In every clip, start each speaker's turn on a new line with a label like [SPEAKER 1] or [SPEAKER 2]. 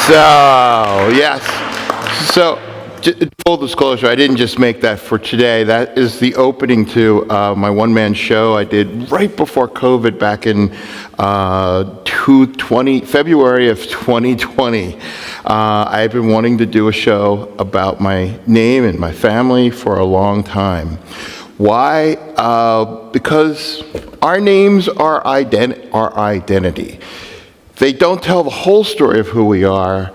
[SPEAKER 1] So, yes. So, full disclosure, I didn't just make that for today. That is the opening to my one-man show I did right before COVID back in February of 2020. I've been wanting to do a show about my name and my family for a long time. Why? Because our names are our identity. They don't tell the whole story of who we are,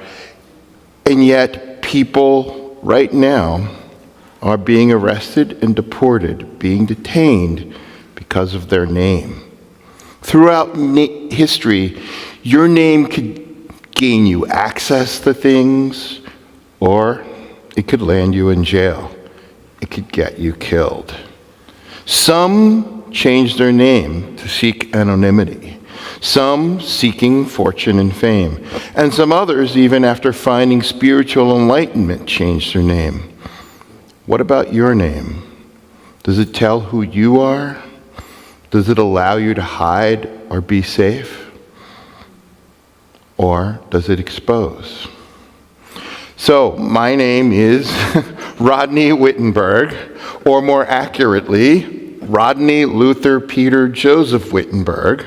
[SPEAKER 1] and yet people right now are being arrested and deported, being detained because of their name. Throughout history, your name could gain you access to things, or it could land you in jail. It could get you killed. Some change their name to seek anonymity. Some seeking fortune and fame, and some others, even after finding spiritual enlightenment, change their name. What about your name? Does it tell who you are? Does it allow you to hide or be safe? Or does it expose? So, my name is Rodney Wittenberg, or more accurately, Rodney Luther Peter Joseph Wittenberg.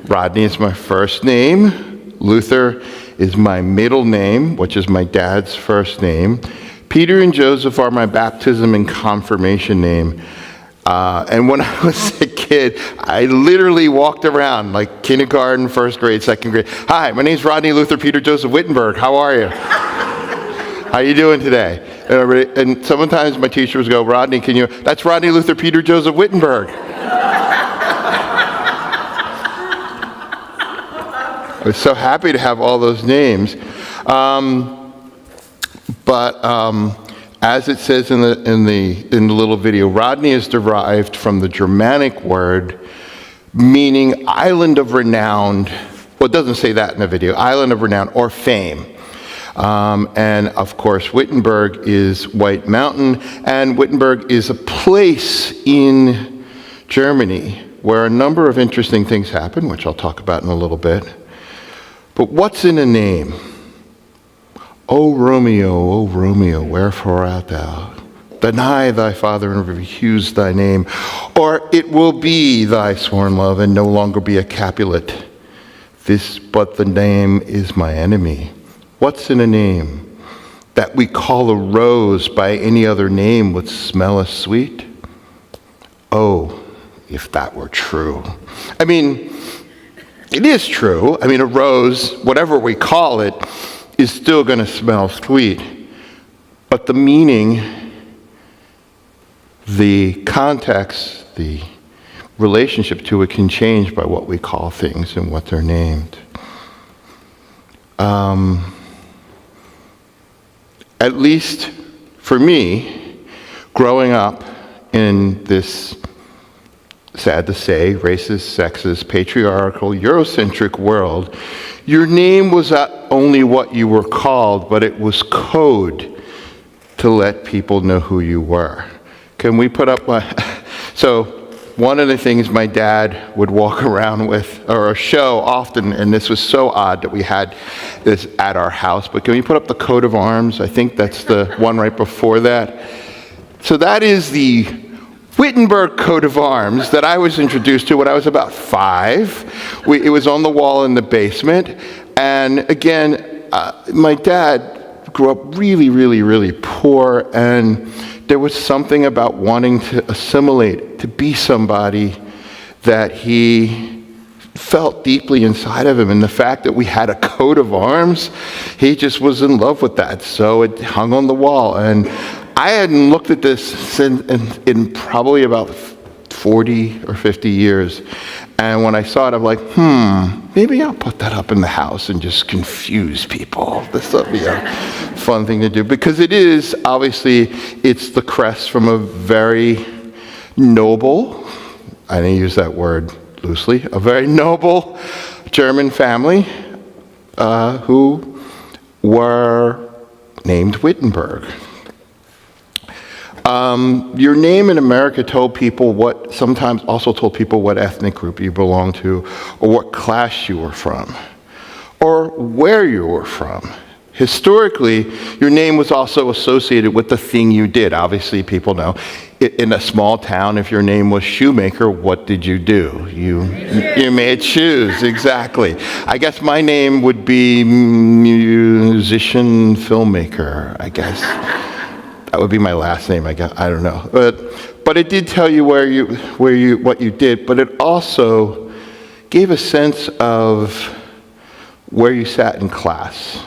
[SPEAKER 1] Rodney is my first name. Luther is my middle name, which is my dad's first name. Peter and Joseph are my baptism and confirmation name. And when I was a kid, I literally walked around like kindergarten, first grade, second grade. Hi, my name's Rodney Luther Peter Joseph Wittenberg. How are you? How you doing today? And sometimes my teachers go, Rodney, that's Rodney Luther Peter Joseph Wittenberg. I was so happy to have all those names. But as it says in the little video, Rodney is derived from the Germanic word meaning island of renown. Well, it doesn't say that in the video. Island of renown or fame. And of course, Wittenberg is White Mountain, and Wittenberg is a place in Germany where a number of interesting things happen, which I'll talk about in a little bit. But what's in a name? O Romeo, wherefore art thou? Deny thy father and refuse thy name, or it will be thy sworn love and no longer be a Capulet. This but the name is my enemy. What's in a name? That we call a rose by any other name would smell as sweet? Oh, if that were true. I mean, it is true. I mean, a rose, whatever we call it, is still going to smell sweet. But the meaning, the context, the relationship to it can change by what we call things and what they're named. At least for me, growing up in this, sad to say, racist, sexist, patriarchal, Eurocentric world, your name was not only what you were called, but it was code to let people know who you were. Can we put up so one of the things my dad would walk around with, or show often, and this was so odd that we had this at our house, but can we put up the coat of arms? I think that's the one right before that. So that is the Wittenberg coat of arms that I was introduced to when I was about 5. It was on the wall in the basement. And again, my dad grew up really, really, really poor. And there was something about wanting to assimilate, to be somebody that he felt deeply inside of him. And the fact that we had a coat of arms, he just was in love with that. So it hung on the wall. And I hadn't looked at this in probably about 40 or 50 years. And when I saw it, I'm like, maybe I'll put that up in the house and just confuse people. This will be a fun thing to do. Because it is, obviously, it's the crest from a very noble, I didn't use that word loosely, a very noble German family who were named Wittenberg. Your name in America sometimes also told people what ethnic group you belonged to, or what class you were from, or where you were from. Historically, your name was also associated with the thing you did. Obviously, people know. In a small town, if your name was Shoemaker, what did you do? You made shoes, exactly. I guess my name would be musician, filmmaker, I guess. That would be my last name, I guess. I don't know. But it did tell you what you did, but it also gave a sense of where you sat in class.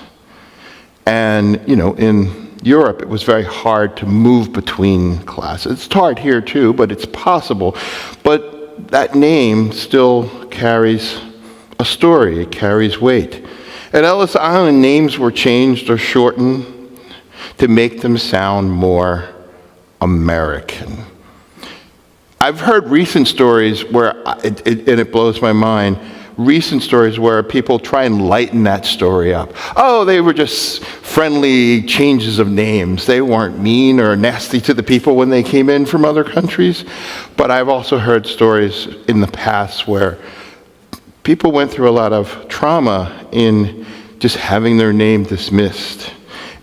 [SPEAKER 1] And, in Europe, it was very hard to move between classes. It's hard here too, but it's possible. But that name still carries a story. It carries weight. At Ellis Island, names were changed or shortened to make them sound more American. I've heard recent stories where, and it blows my mind, recent stories where people try and lighten that story up. Oh, they were just friendly changes of names. They weren't mean or nasty to the people when they came in from other countries. But I've also heard stories in the past where people went through a lot of trauma in just having their name dismissed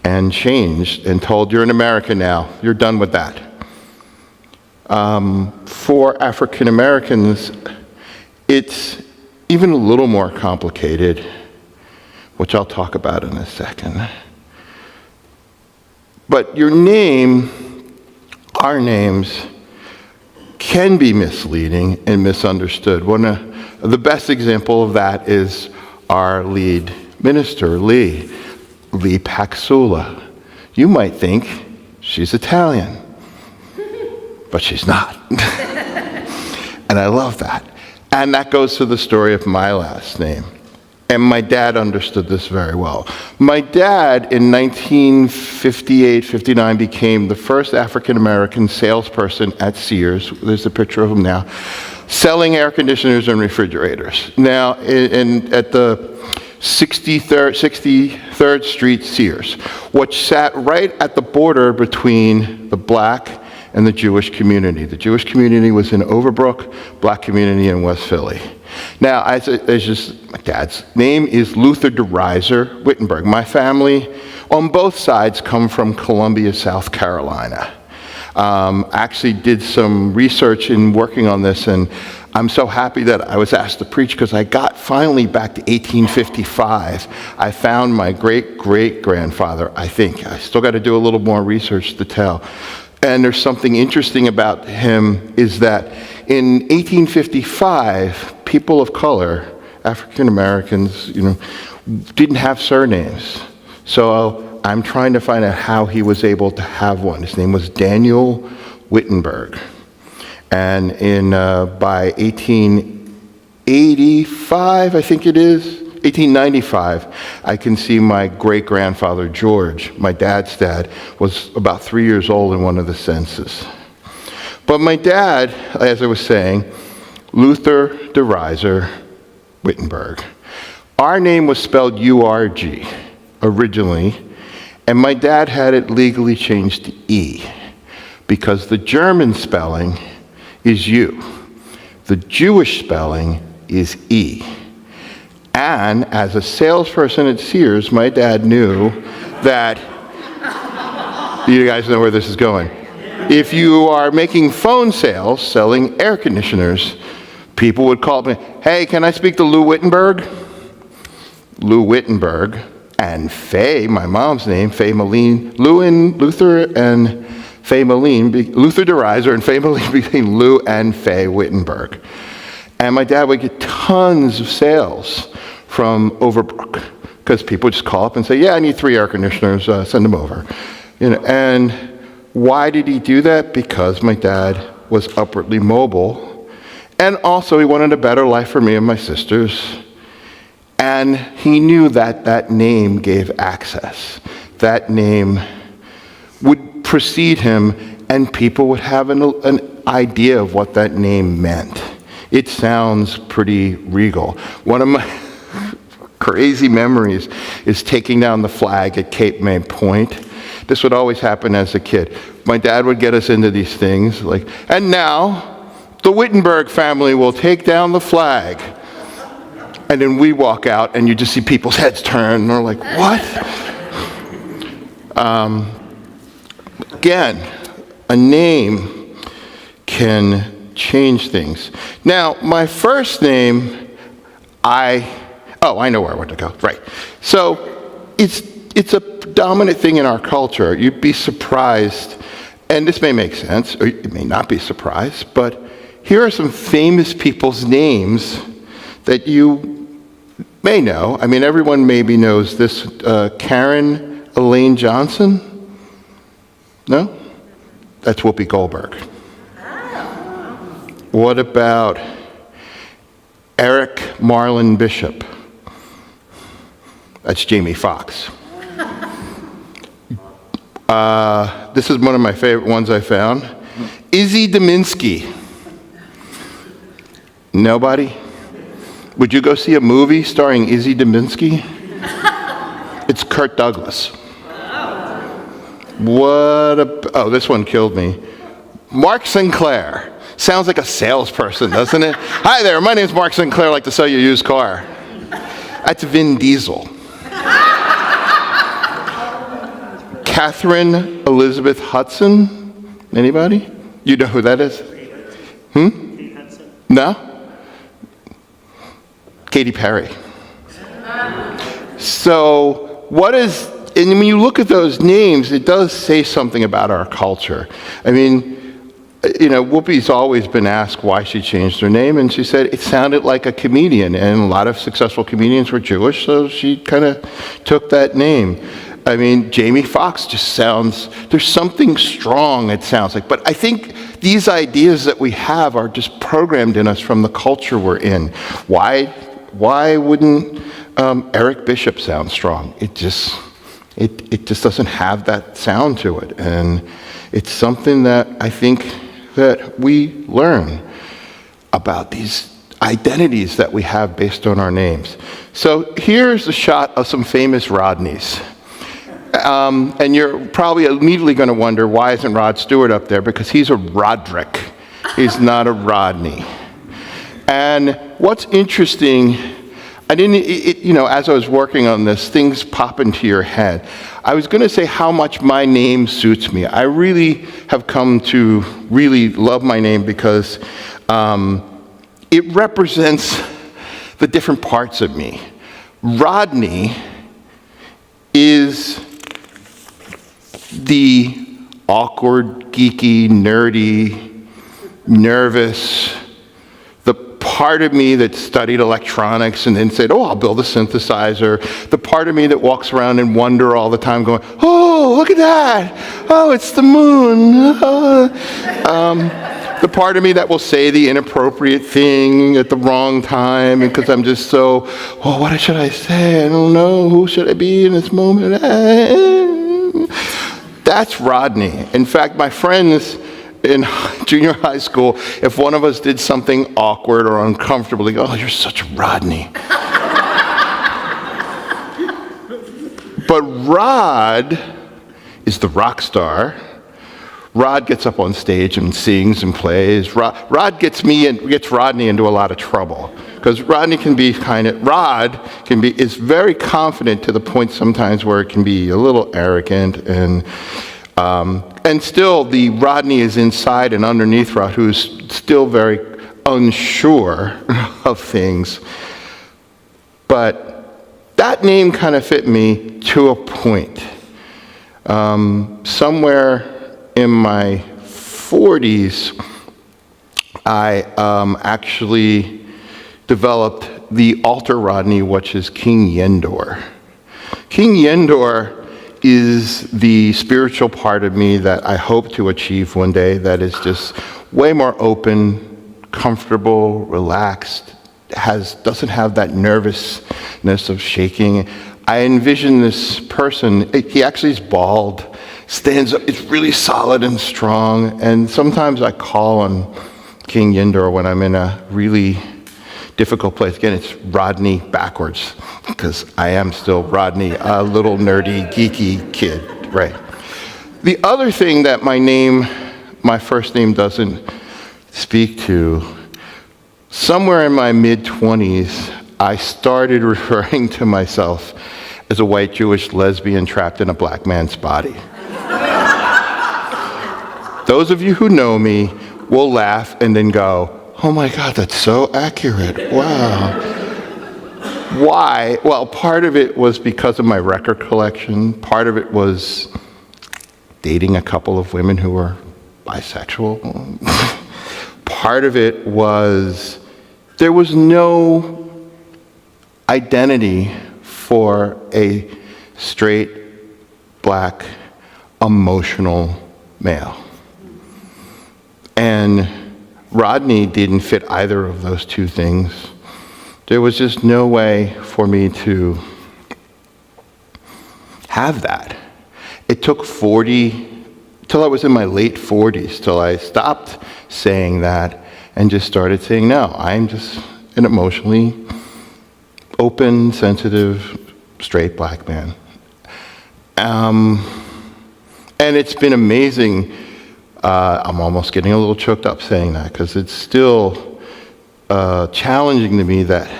[SPEAKER 1] and changed and told, you're in America now, you're done with that. For African Americans, it's even a little more complicated, which I'll talk about in a second. But your name, our names, can be misleading and misunderstood. One of the best example of that is our lead minister, Lee Paxula. You might think she's Italian, but she's not. And I love that. And that goes to the story of my last name. And my dad understood this very well. My dad, in 1958-59, became the first African-American salesperson at Sears. There's a picture of him now, selling air conditioners and refrigerators. Now, at the 63rd Street Sears, which sat right at the border between the black and the Jewish community. The Jewish community was in Overbrook, black community in West Philly. Now, my dad's name is Luther DeRiser Wittenberg. My family, on both sides, come from Columbia, South Carolina. Actually did some research in working on this, and I'm so happy that I was asked to preach because I got finally back to 1855. I found my great-great-grandfather, I think. I still got to do a little more research to tell. And there's something interesting about him is that in 1855, people of color, African Americans, didn't have surnames. So I'm trying to find out how he was able to have one. His name was Daniel Wittenberg. And by 1885, I think it is, 1895, I can see my great-grandfather, George, my dad's dad, was about 3 years old in one of the census. But my dad, as I was saying, Luther DeRiser Wittenberg. Our name was spelled U-R-G originally, and my dad had it legally changed to E, because the German spelling is U. The Jewish spelling is E. And as a salesperson at Sears, my dad knew that, you guys know where this is going. If you are making phone sales, selling air conditioners, people would call me, hey, can I speak to Lou Wittenberg? Lou Wittenberg and Faye, my mom's name, Faye Moline, Luther and Faye Moline, Luther DeRiser and Faye Moline became Lou and Faye Wittenberg. And my dad would get tons of sales from Overbrook because people would just call up and say, yeah, I need 3 air conditioners, send them over. And why did he do that? Because my dad was upwardly mobile, and also he wanted a better life for me and my sisters. And he knew that that name gave access. That name would precede him, and people would have an idea of what that name meant. It sounds pretty regal. One of my crazy memories is taking down the flag at Cape May Point. This would always happen as a kid. My dad would get us into these things like, and now the Wittenberg family will take down the flag. And then we walk out and you just see people's heads turn and they're like, what? Again, a name can change things. Now, my first name, I know where I want to go, right. So it's a dominant thing in our culture. You'd be surprised, and this may make sense, or you may not be surprised, but here are some famous people's names that you may know. I mean, everyone maybe knows this. Karen Elaine Johnson? No? That's Whoopi Goldberg. What about Eric Marlon Bishop? That's Jamie Foxx. This is one of my favorite ones I found. Izzy Dominski. Nobody? Would you go see a movie starring Izzy Dominski? It's Kirk Douglas. This one killed me. Mark Sinclair. Sounds like a salesperson, doesn't it? Hi there, my name's Mark Sinclair. I'd like to sell you a used car. That's Vin Diesel. Catherine Elizabeth Hudson. Anybody? You know who that is? No? Katy Perry. So and when you look at those names, it does say something about our culture. I mean, Whoopi's always been asked why she changed her name, and she said it sounded like a comedian, and a lot of successful comedians were Jewish, so she kind of took that name. I mean, Jamie Foxx just there's something strong it sounds like. But I think these ideas that we have are just programmed in us from the culture we're in. Why wouldn't Eric Bishop sound strong? It just doesn't have that sound to it. And it's something that I think that we learn about these identities that we have based on our names. So here's a shot of some famous Rodneys. And you're probably immediately going to wonder, why isn't Rod Stewart up there? Because he's a Roderick. He's not a Rodney. And what's interesting, as I was working on this, things pop into your head. I was going to say how much my name suits me. I really have come to really love my name because it represents the different parts of me. Rodney is the awkward, geeky, nerdy, nervous, the part of me that studied electronics and then said, I'll build a synthesizer. The part of me that walks around and wonder all the time going, look at that. Oh, it's the moon. The part of me that will say the inappropriate thing at the wrong time because I'm just so, what should I say? I don't know. Who should I be in this moment? That's Rodney. In fact, my friends in junior high school, if one of us did something awkward or uncomfortable, they go, you're such a Rodney. But Rod is the rock star. Rod gets up on stage and sings and plays. Rod gets Rodney into a lot of trouble because Rod is very confident to the point sometimes where it can be a little arrogant and still the Rodney is inside and underneath Rod, who's still very unsure of things. But that name kind of fit me to a point. Somewhere in my 40s, I actually developed the alter Rodney, which is King Yendor. King Yendor is the spiritual part of me that I hope to achieve one day, that is just way more open, comfortable, relaxed, doesn't have that nervousness of shaking. I envision this person, he actually is bald, stands up, it's really solid and strong, and sometimes I call on King Yendor when I'm in a really difficult place. Again, it's Rodney backwards, because I am still Rodney, a little nerdy, geeky kid, right? The other thing that my first name doesn't speak to, somewhere in my mid-20s, I started referring to myself as a white Jewish lesbian trapped in a black man's body. Those of you who know me will laugh and then go, oh my God, that's so accurate. Wow. Why? Well, part of it was because of my record collection. Part of it was dating a couple of women who were bisexual. Part of it was there was no identity for a straight, black, emotional male. And Rodney didn't fit either of those two things. There was just no way for me to have that. It took 40, till I was in my late 40s, till I stopped saying that and just started saying, no, I'm just an emotionally open, sensitive, straight black man. And it's been amazing. I'm almost getting a little choked up saying that because it's still challenging to me that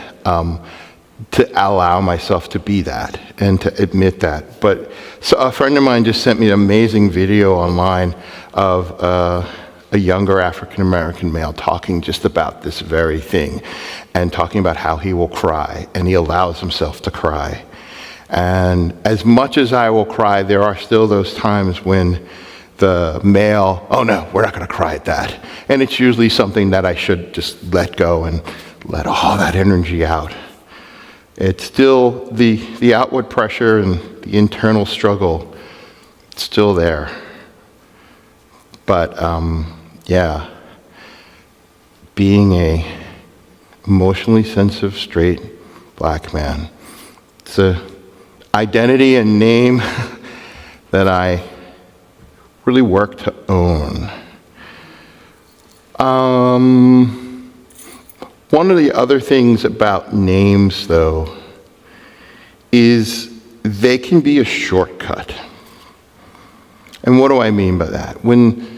[SPEAKER 1] to allow myself to be that and to admit that. But so a friend of mine just sent me an amazing video online of a younger African-American male talking just about this very thing and talking about how he will cry and he allows himself to cry. And as much as I will cry, there are still those times when the male, oh no, we're not going to cry at that. And it's usually something that I should just let go and let all that energy out. It's still the outward pressure and the internal struggle, it's still there. But yeah, being a emotionally sensitive, straight black man, it's a identity and name that I really work to own. One of the other things about names, though, is they can be a shortcut. And what do I mean by that? When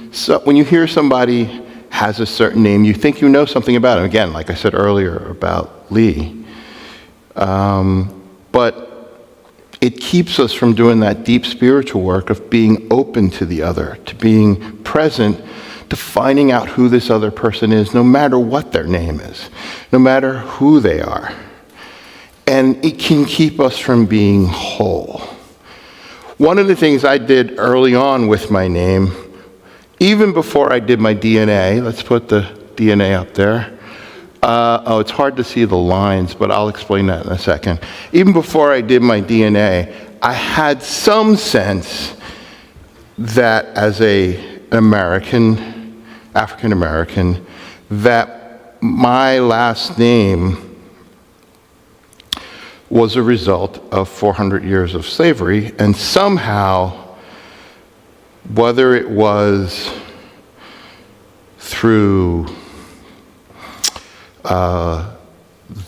[SPEAKER 1] you hear somebody has a certain name, you think you know something about him. Again, like I said earlier about Lee. But it keeps us from doing that deep spiritual work of being open to the other, to being present, to finding out who this other person is, no matter what their name is, no matter who they are. And it can keep us from being whole. One of the things I did early on with my name, even before I did my DNA, let's put the DNA up there. It's hard to see the lines, but I'll explain that in a second. Even before I did my DNA, I had some sense that as an American, African American, that my last name was a result of 400 years of slavery, and somehow, whether it was through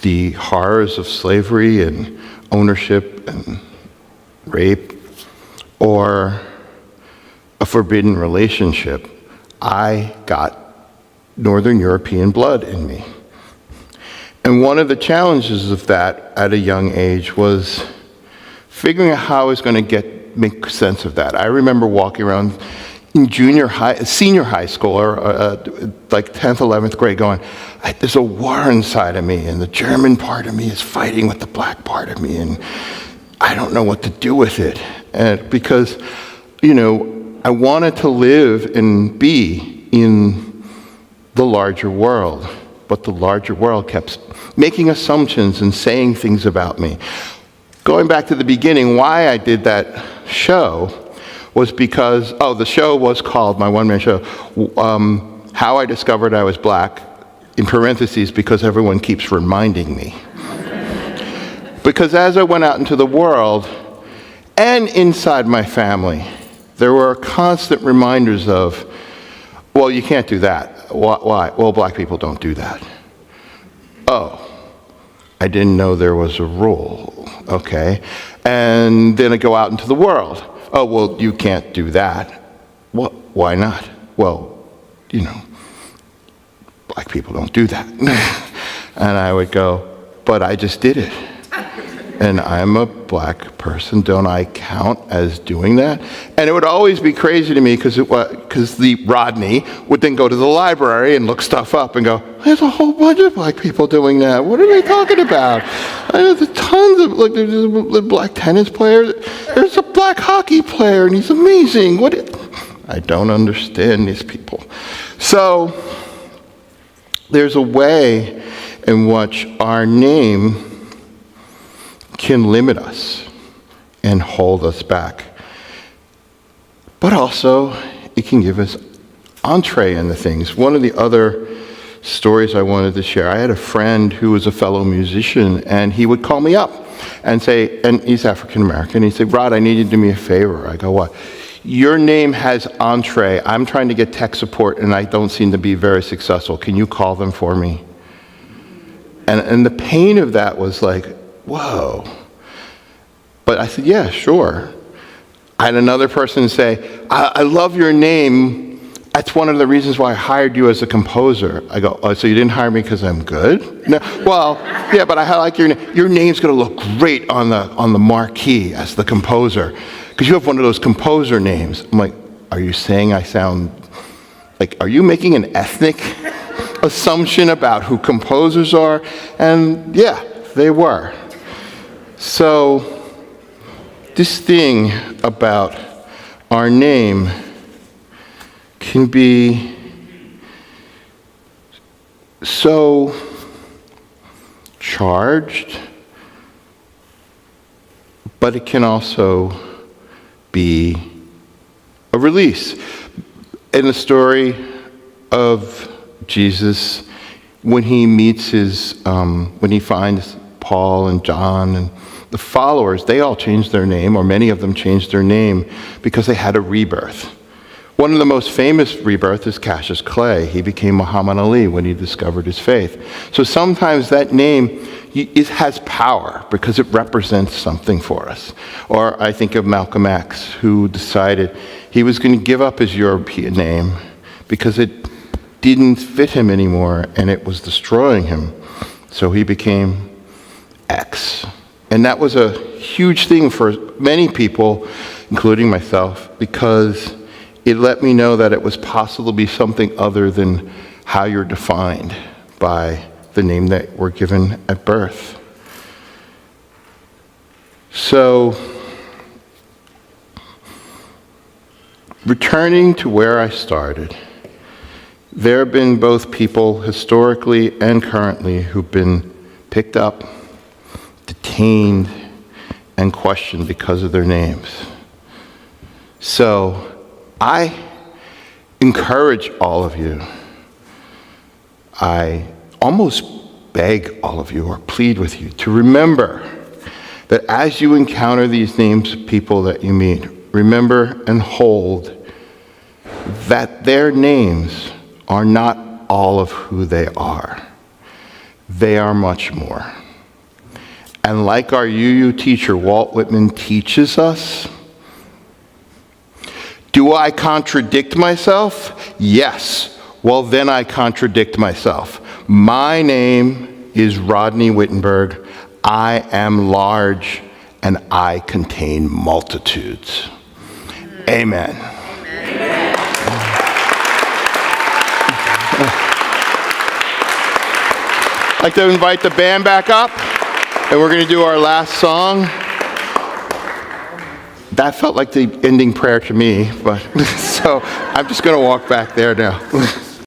[SPEAKER 1] the horrors of slavery and ownership and rape, or a forbidden relationship, I got Northern European blood in me. And one of the challenges of that at a young age was figuring out how I was going to make sense of that. I remember walking around in senior high school, or like 10th, 11th grade, going, there's a war inside of me, and the German part of me is fighting with the black part of me, and I don't know what to do with it. And because, I wanted to live and be in the larger world, but the larger world kept making assumptions and saying things about me. Going back to the beginning, why I did that show was because, the show was called, my one-man show, How I Discovered I Was Black, in parentheses, because everyone keeps reminding me. Because as I went out into the world, and inside my family, there were constant reminders of, well, you can't do that. Why? Well, black people don't do that. Oh, I didn't know there was a rule. Okay. And then I go out into the world. Oh, well, you can't do that. Well, why not? Well, black people don't do that. And I would go, but I just did it. And I'm a black person. Don't I count as doing that? And it would always be crazy to me because the Rodney would then go to the library and look stuff up and go, there's a whole bunch of black people doing that. What are they talking about? I know there's tons of, like, there's a black tennis player. There's a black hockey player, and he's amazing. I don't understand these people. So there's a way in which our name can limit us and hold us back. But also, it can give us entree into things. One of the other stories I wanted to share, I had a friend who was a fellow musician, and he would call me up and say, and he's African American, he'd say, Rod, I need you to do me a favor. I go, what? Your name has entree. I'm trying to get tech support, and I don't seem to be very successful. Can you call them for me? And the pain of that was like, whoa. But I said, yeah, sure. I had another person say, I love your name. That's one of the reasons why I hired you as a composer. I go, oh, so you didn't hire me because I'm good? No, well, yeah, but I like your name. Your name's going to look great on the marquee as the composer, because you have one of those composer names. I'm like, are you saying I sound like, are you making an ethnic assumption about who composers are? And yeah, they were. So this thing about our name can be so charged, but it can also be a release. In the story of Jesus, when he meets when he finds Paul and John and the followers, they all changed their name, or many of them changed their name because they had a rebirth. One of the most famous rebirths is Cassius Clay. He became Muhammad Ali when he discovered his faith. So sometimes that name has power because it represents something for us. Or I think of Malcolm X, who decided he was going to give up his European name because it didn't fit him anymore and it was destroying him. So he became X. And that was a huge thing for many people, including myself, because it let me know that it was possible to be something other than how you're defined by the name that we're given at birth. So, returning to where I started, there have been both people historically and currently who've been picked up, detained, and questioned because of their names. So I encourage all of you, I almost beg all of you or plead with you to remember that as you encounter these names of people that you meet, remember and hold that their names are not all of who they are. They are much more. And like our UU teacher, Walt Whitman, teaches us, do I contradict myself? Yes. Well, then I contradict myself. My name is Rodney Wittenberg. I am large, and I contain multitudes. Amen. Amen. I'd like to invite the band back up. And we're going to do our last song. That felt like the ending prayer to me, but so I'm just going to walk back there now.